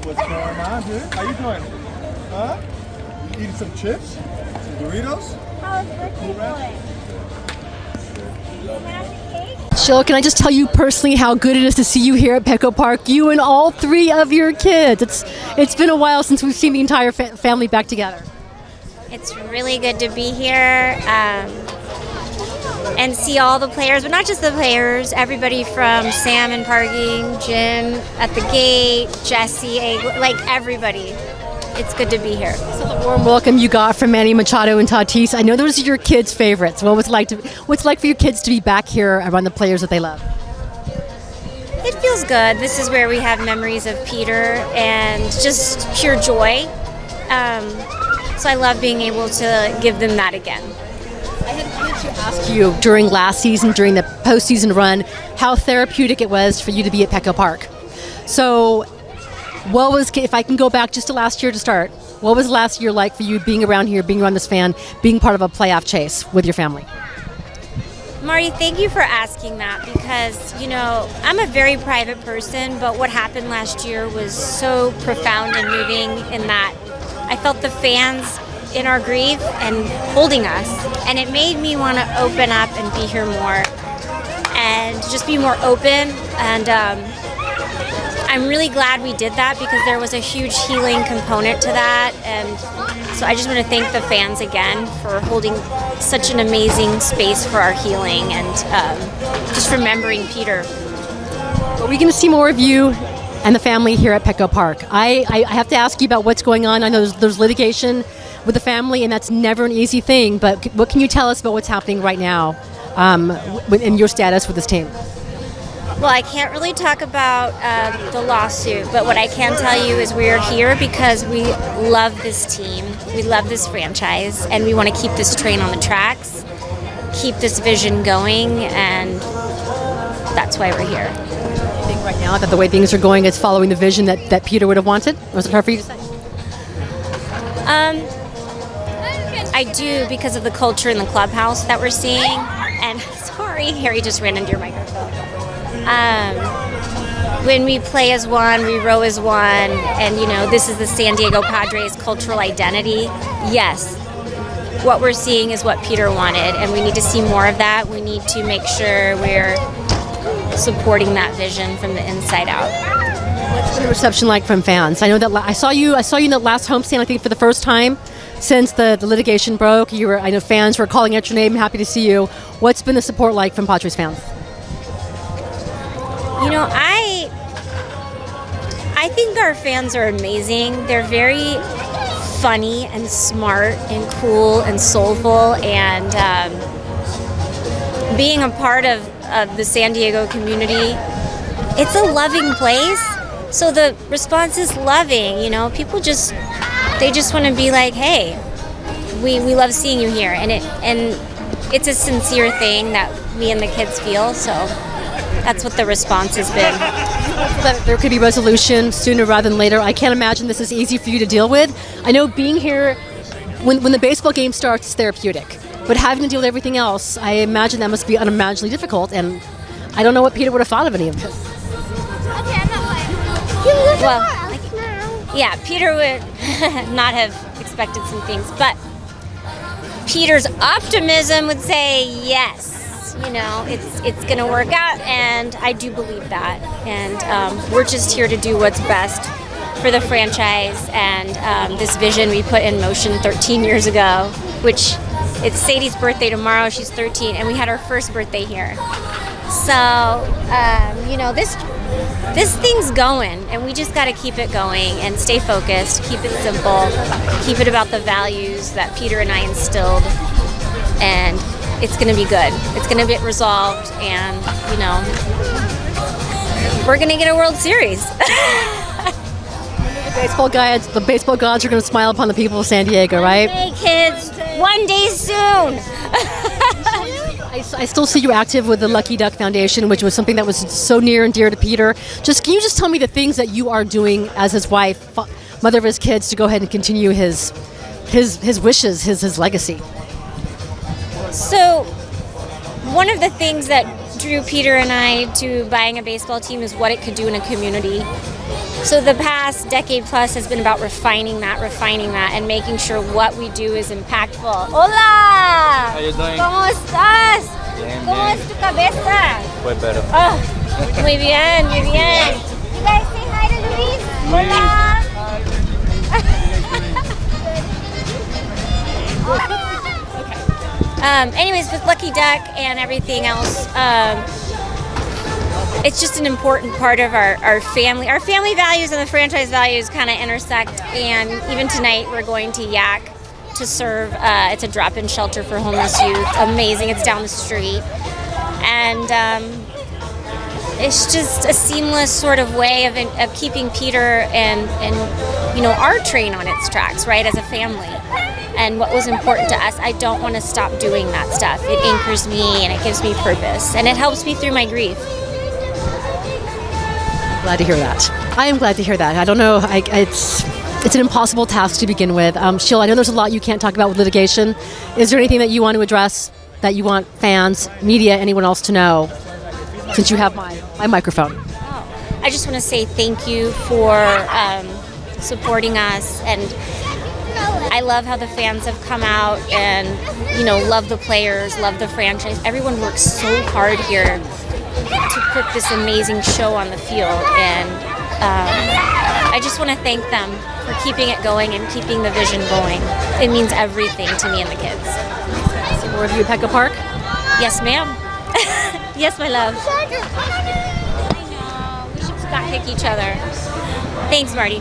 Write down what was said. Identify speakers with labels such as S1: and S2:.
S1: What's going on, dude? How you doing? Huh? You eating some chips? Some Doritos?
S2: How's birthday going?
S3: Sheel, can I just tell you personally how good it is to see you here at Petco Park, you and all three of your kids. It's been a while since we've seen the entire family back together.
S2: It's really good to be here and see all the players, but not just the players, everybody from Sam and parking, Jim at the gate, Jesse, like everybody. It's good to be here.
S3: So the warm welcome you got from Manny Machado and Tatis, I know those are your kids' favorites. What's it like for your kids to be back here around the players that they love?
S2: It feels good. This is where we have memories of Peter and just pure joy. So I love being able to give them that again.
S3: I had to ask you during last season, during the postseason run, how therapeutic it was for you to be at Petco Park. So if I can go back just to last year to start, what was last year like for you being around here, being around this fan, being part of a playoff chase with your family?
S2: Marty, thank you for asking that because, I'm a very private person, but what happened last year was so profound and moving in that I felt the fans in our grief and holding us, and it made me want to open up and be here more and just be more open, and I'm really glad we did that because there was a huge healing component to that, and so I just want to thank the fans again for holding such an amazing space for our healing and just remembering Peter.
S3: Are we going to see more of you and the family here at Petco Park? I have to ask you about what's going on. I know there's litigation with the family, and that's never an easy thing, but what can you tell us about what's happening right now in your status with this team?
S2: Well, I can't really talk about the lawsuit, but what I can tell you is we are here because we love this team, we love this franchise, and we want to keep this train on the tracks, keep this vision going, and that's why we're here.
S3: You think right now that the way things are going, it's following the vision that Peter would have wanted? Was it hard for you to say?
S2: I do, because of the culture in the clubhouse that we're seeing, and sorry, Harry just ran into your microphone. When we play as one, we row as one, and this is the San Diego Padres cultural identity. Yes, what we're seeing is what Peter wanted, and we need to see more of that. We need to make sure we're supporting that vision from the inside out.
S3: What's been the reception like from fans? I know that I saw you in the last homestand, I think, for the first time since the litigation broke. I know fans were calling out your name, happy to see you. What's been the support like from Padres fans?
S2: I think our fans are amazing. They're very funny and smart and cool and soulful, and being a part of the San Diego community, it's a loving place. So the response is loving. People just want to be like, hey, we love seeing you here, and it's a sincere thing that me and the kids feel. So that's what the response has been.
S3: That there could be resolution sooner rather than later. I can't imagine this is easy for you to deal with. I know being here, when the baseball game starts, it's therapeutic. But having to deal with everything else, I imagine that must be unimaginably difficult. And I don't know what Peter would have thought of any of this.
S2: Well, yeah, Peter would not have expected some things. But Peter's optimism would say yes. It's going to work out, and I do believe that. And we're just here to do what's best for the franchise and this vision we put in motion 13 years ago, which it's Sadie's birthday tomorrow. She's 13, and we had our first birthday here. So, this thing's going, and we just got to keep it going and stay focused, keep it simple, keep it about the values that Peter and I instilled, and it's going to be good. It's going to get resolved, and, we're going to get a World Series.
S3: The baseball gods are going to smile upon the people of San Diego, right?
S2: Hey, kids, one day soon.
S3: I still see you active with the Lucky Duck Foundation, which was something that was so near and dear to Peter. Can you just tell me the things that you are doing as his wife, mother of his kids, to go ahead and continue his wishes, his legacy?
S2: So, one of the things that drew Peter and I to buying a baseball team is what it could do in a community. So the past decade plus has been about refining that, and making sure what we do is impactful. Hola!
S4: How you doing?
S2: ¿Cómo estás?
S4: Bien,
S2: ¿Cómo
S4: bien.
S2: es tu cabeza?
S4: Way better.
S2: Oh, muy bien, muy bien. You guys say hi to Luis. Hola. Anyways, with Lucky Duck and everything else, it's just an important part of our family. Our family values and the franchise values kind of intersect. And even tonight, we're going to Yak to serve. It's a drop-in shelter for homeless youth. Amazing. It's down the street, and it's just a seamless sort of way of keeping Peter and our train on its tracks, right, as a family. And what was important to us, I don't want to stop doing that stuff. It anchors me and it gives me purpose, and it helps me through my grief.
S3: Glad to hear that. I am glad to hear that. I don't know. It's an impossible task to begin with. Sheel, I know there's a lot you can't talk about with litigation. Is there anything that you want to address that you want fans, media, anyone else to know? Since you have my microphone.
S2: I just want to say thank you for supporting us, and I love how the fans have come out and love the players, love the franchise. Everyone works so hard here to put this amazing show on the field, and I just want to thank them for keeping it going and keeping the vision going. It means everything to me and the kids.
S3: See more of you at Petco Park?
S2: Yes, ma'am. Yes, my love. I know. We should stop pick each other. Thanks, Marty.